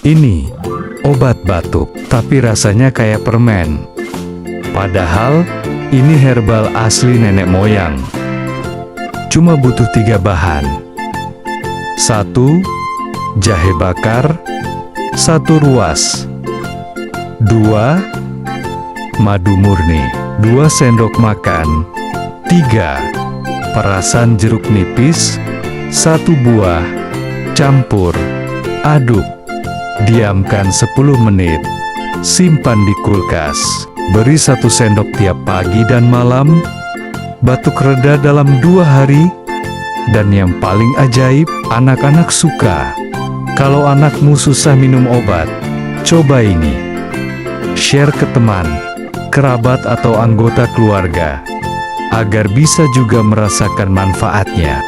Ini obat batuk, tapi rasanya kayak permen. Padahal ini herbal asli nenek moyang. Cuma butuh 3 bahan. 1. Jahe bakar 1 ruas. 2. Madu murni 2 sendok makan. 3. Perasan jeruk nipis 1 buah. Campur, aduk, diamkan 10 menit. Simpan di kulkas. Beri 1 sendok tiap pagi dan malam. Batuk reda dalam 2 hari. Dan yang paling ajaib, anak-anak suka. Kalau anakmu susah minum obat, coba ini. Share ke teman, kerabat atau anggota keluarga, agar bisa juga merasakan manfaatnya.